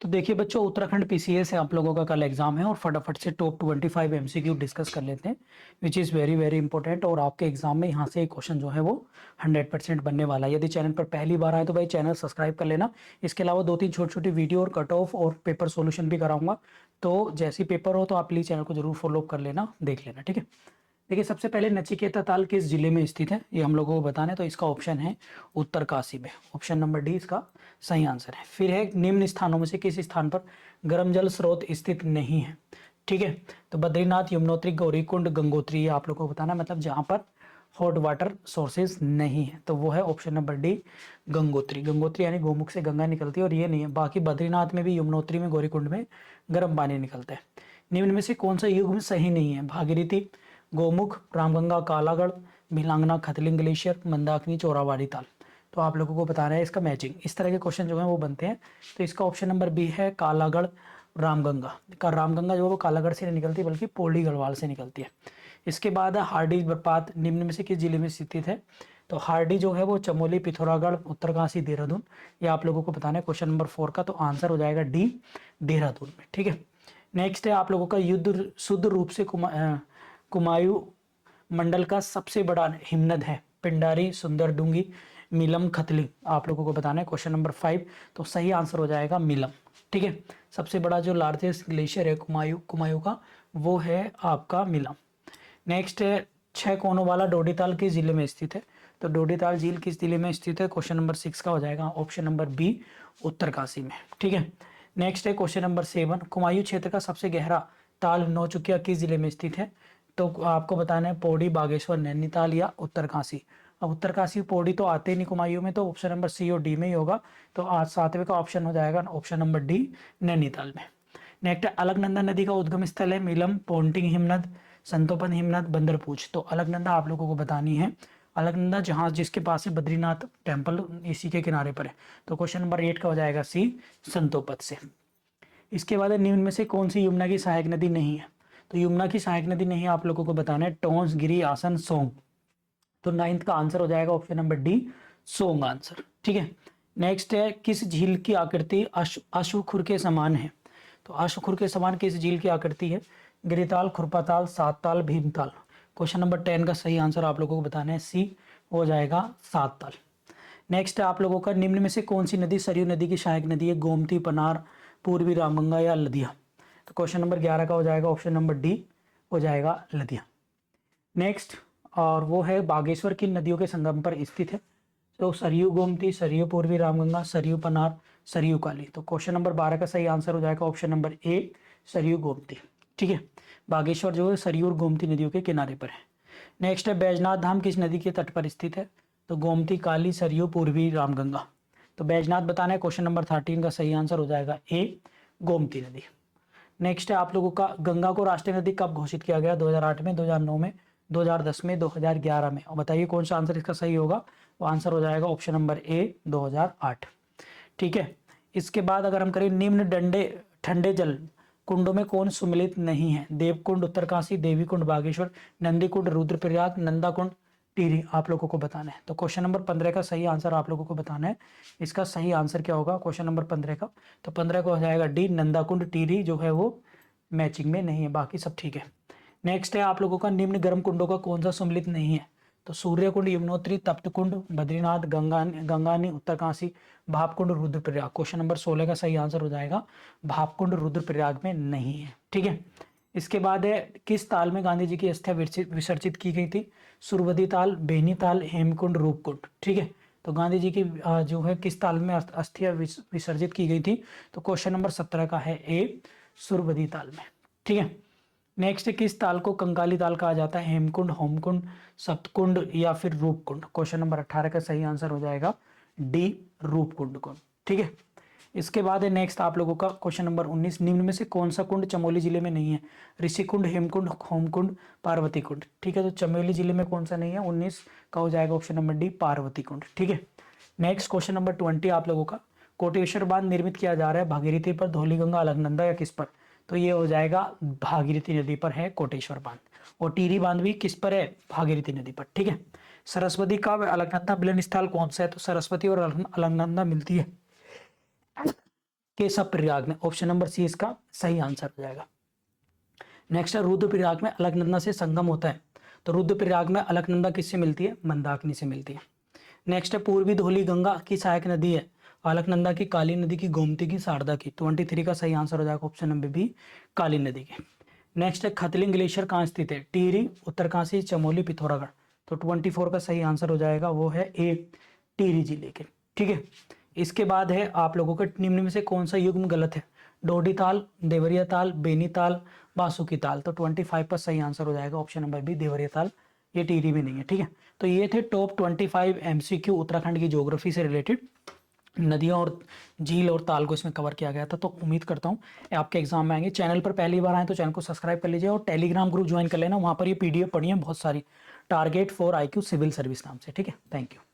तो देखिए बच्चों, उत्तराखंड पीसीएस से आप लोगों का कल एग्जाम है और फटाफट से टॉप 25 एमसीक्यू डिस्कस कर लेते हैं, which is very very important. और आपके एग्जाम में यहाँ से एक क्वेश्चन जो है वो 100% बनने वाला है। यदि चैनल पर पहली बार आए तो भाई चैनल सब्सक्राइब कर लेना। इसके अलावा 2-3 छोटी छोटी वीडियो और कट ऑफ और पेपर सोल्यूशन भी कराऊंगा। तो जैसी पेपर हो तो आप प्लीज़ चैनल को जरूर फॉलो कर लेना, देख लेना, ठीक है। देखिए सबसे पहले नचिकेता ताल किस जिले में स्थित है, ये हम लोगों को बताना है। तो इसका ऑप्शन है उत्तरकाशी में। ऑप्शन नंबर डी इसका सही आंसर है। फिर है निम्न स्थानों में से किस स्थान पर गर्म जल स्रोत स्थित नहीं है, ठीक है। तो बद्रीनाथ, यमुनोत्री, गौरीकुंड, गंगोत्री, ये आप लोगों को बताना है, मतलब जहां पर हॉट वाटर सोर्सेज नहीं है। तो वो है option number D Gangotri. Gangotri यानी गोमुख से गंगा निकलती है और ये नहीं है। बाकी बद्रीनाथ में भी, यमुनोत्री में, गौरीकुंड में गर्म पानी निकलता है। निम्न में से कौन सा युग्म सही नहीं है? भागीरथी, गोमुख, रामगंगा, कालागढ़, भिलांगना, खतलिंग ग्लेशियर, मंदाकिनी, चोरावाड़ी ताल। तो आप लोगों को बताना है इसका मैचिंग। इस तरह के क्वेश्चन जो है वो बनते हैं। तो इसका ऑप्शन नंबर बी है कालागढ़ रामगंगा का। रामगंगा जो है वो कालागढ़ से नहीं निकलती बल्कि पौड़ी गढ़वाल से निकलती है। इसके बाद हार्डी जलप्रपात निम्न में से किस जिले में स्थित है? तो हार्डी जो है वो चमोली, पिथौरागढ़, उत्तरकाशी, देहरादून, ये आप लोगों को बताना है क्वेश्चन नंबर 4 का। तो आंसर हो जाएगा डी देहरादून में, ठीक है। नेक्स्ट है आप लोगों का युद्ध शुद्ध रूप से कुमायूं मंडल का सबसे बड़ा हिमनद है? पिंडारी, सुंदरडुंगी, मिलम, खतली, आप लोगों को बताना है क्वेश्चन नंबर 5। तो सही आंसर हो जाएगा मिलम, ठीक है। सबसे बड़ा जो लार्जेस्ट ग्लेशियर है कुमायूं का, वो है आपका मिलम। नेक्स्ट है 6 कोनों वाला डोडीताल किस जिले में स्थित है? तो डोडीताल झील किस जिले में स्थित है? क्वेश्चन नंबर 6 का हो जाएगा ऑप्शन नंबर बी उत्तरकाशी में, ठीक है। नेक्स्ट है क्वेश्चन नंबर 7, कुमायूं क्षेत्र का सबसे गहरा ताल नौचुकिया किस जिले में स्थित है? तो आपको बताना है पौड़ी, बागेश्वर, नैनीताल या उत्तरकाशी। अब उत्तरकाशी पौड़ी तो आते ही नहीं कुमायूं में, तो ऑप्शन नंबर सी और डी में ही होगा। तो आज 7वें का ऑप्शन हो जाएगा ऑप्शन नंबर डी नैनीताल में। नेक्स्ट अलकनंदा नदी का उद्गम स्थल है? मिलम, पोंटिंग हिमनद, संतोपन हिमनद, बंदरपूछ। तो अलकनंदा आप लोगों को बतानी है। अलकनंदा जहां जिसके पास है बद्रीनाथ टेम्पल, इसी के किनारे पर है। तो क्वेश्चन नंबर 8 का हो जाएगा सी संतोपत से। इसके बाद निम्न में से कौन सी यमुना की सहायक नदी नहीं है? तो यमुना की सहायक नदी नहीं है, आप लोगों को बताना है टोंस, गिरी, आसन, सोंग। तो 9th का आंसर हो जाएगा option number D song answer, ठीक है। नेक्स्ट है किस झील की आकृति अश्वखुर के समान है? तो अश्वखुर के समान किस झील की आकृति है? गिरिताल, खुरपाताल, सात ताल, भीमताल। क्वेश्चन नंबर 10 का सही आंसर आप लोगों को बताना है सी हो जाएगा सात ताल। नेक्स्ट है आप लोगों का निम्न में से कौन सी नदी सरयू नदी की सहायक नदी है? गोमती, पनार, पूर्वी रामगंगा या लदिया। तो क्वेश्चन नंबर 11 का हो जाएगा ऑप्शन नंबर डी हो जाएगा लदिया। नेक्स्ट और वो है बागेश्वर किन नदियों के संगम पर स्थित है? तो सरयू गोमती, सरयू पूर्वी रामगंगा, सरयू पनार, सरयू काली। तो क्वेश्चन नंबर 12 का सही आंसर हो जाएगा option number A Saryu Gomti, ठीक है। बागेश्वर जो है सरयू और गोमती नदियों के किनारे पर है। नेक्स्ट है बैजनाथ धाम किस नदी के तट पर स्थित है? तो गोमती, काली, सरयू, पूर्वी रामगंगा। तो बैजनाथ बताना है क्वेश्चन नंबर 13 का सही आंसर हो जाएगा ए गोमती नदी। नेक्स्ट है आप लोगों का गंगा को राष्ट्रीय नदी कब घोषित किया गया? 2008 में, 2009 में, 2010 में, 2011 में। और बताइए कौन सा आंसर इसका सही होगा? वो आंसर हो जाएगा ऑप्शन नंबर ए 2008, ठीक है। इसके बाद अगर हम करें निम्न डंडे ठंडे जल कुंडों में कौन सुमिलित नहीं है? देवकुंड, उत्तरकाशी, देवीकुंड, बागेश्वर, नंदीकुंड, रुद्रप्रयाग, नंदाकुंड, टिहरी। आप लोगों को बताना है। तो क्वेश्चन नंबर 15 का सही आंसर आप लोगों को बताना है। इसका सही आंसर क्या होगा क्वेश्चन नंबर 15 का? तो 15 को हो जाएगा डी नंदाकुंड, टिहरी जो है वो मैचिंग में नहीं है, बाकी सब ठीक है। नेक्स्ट है आप लोगों का निम्न गर्म कुंडों का कौन सा सम्मिलित नहीं है? तो सूर्य कुंड, यमुनोत्री, तप्तकुंड, बद्रीनाथ, गंगानी, उत्तरकाशी, भापकुंड, रुद्रप्रयाग। क्वेश्चन नंबर 16 का सही आंसर हो जाएगा भापकुंड रुद्रप्रयाग में नहीं है, ठीक है। इसके बाद है किस ताल में गांधी जी की अस्थियां विसर्जित की गई थी? सुरवदी ताल, बेनी ताल, हेमकुंड, रूपकुंड, ठीक है। तो गांधी जी की जो है किस ताल में अस्थियां विसर्जित की गई थी? तो क्वेश्चन नंबर 17 का है ए सुरवदी ताल में, ठीक है। नेक्स्ट किस ताल को कंकाली ताल कहा जाता है? हेमकुंड, होमकुंड, सप्तकुंड या फिर रूपकुंड। क्वेश्चन नंबर 18 का सही आंसर हो जाएगा डी रूपकुंड कुंड, ठीक है। इसके बाद है नेक्स्ट आप लोगों का क्वेश्चन नंबर 19, निम्न में से कौन सा कुंड चमोली जिले में नहीं है? ऋषिकुंड, हेमकुंड, होमकुंड, पार्वती कुंड, ठीक है। तो चमोली जिले में कौन सा नहीं है? 19 का हो जाएगा ऑप्शन नंबर डी पार्वती कुंड, ठीक है। नेक्स्ट क्वेश्चन नंबर 20 आप लोगों का कोटेश्वर बांध निर्मित किया जा रहा है भागीरथी पर, धौलीगंगा, अलकनंदा या किस पर? तो ये हो जाएगा भागीरथी नदी पर है कोटेश्वर बांध। और टिहरी बांध भी किस पर है? भागीरथी नदी पर, ठीक है। सरस्वती का अलकनंदा मिलन स्थल कौन सा है? तो सरस्वती और अलकनंदा मिलती है केशव प्रयाग में, ऑप्शन नंबर सी इसका सही आंसर हो जाएगा। नेक्स्ट है रुद्रप्रयाग में अलकनंदा से संगम होता है, तो रुद्रप्रयाग में अलकनंदा किससे मिलती है, मंदाकिनी से मिलती है। नेक्स्ट है पूर्वी धौली गंगा की सहायक नदी है, अलकनंदा की, काली नदी की, गोमती की, शारदा की। 23 का सही आंसर हो जाएगा ऑप्शन नंबर बी, काली नदी के। नेक्स्ट है खतलिंग ग्लेशियर कहाँ स्थित है, टिहरी, उत्तरकाशी, चमोली, पिथौरागढ़। तो 24 का सही आंसर हो जाएगा वो है ए, टिहरी जिले के। ठीक है, इसके बाद है आप लोगों का निम्न में से कौन सा युग्म गलत है, डोडी ताल, देवरिया ताल, बेनी ताल, बासुकी ताल। तो 25 पर सही आंसर हो जाएगा ऑप्शन नंबर बी, देवरिया ताल, ये टिहरी में नहीं है। ठीक है, तो ये थे टॉप 25 एमसीक्यू उत्तराखंड की ज्योग्राफी से रिलेटेड, नदियाँ और झील और ताल को इसमें कवर किया गया था। तो उम्मीद करता हूँ आपके एग्जाम में आएंगे। चैनल पर पहली बार आए तो चैनल को सब्सक्राइब कर लीजिए और टेलीग्राम ग्रुप ज्वाइन कर लेना, वहाँ पर ये पीडीएफ पढ़ी है बहुत सारी, target for IQ civil service नाम से। ठीक है, थैंक यू।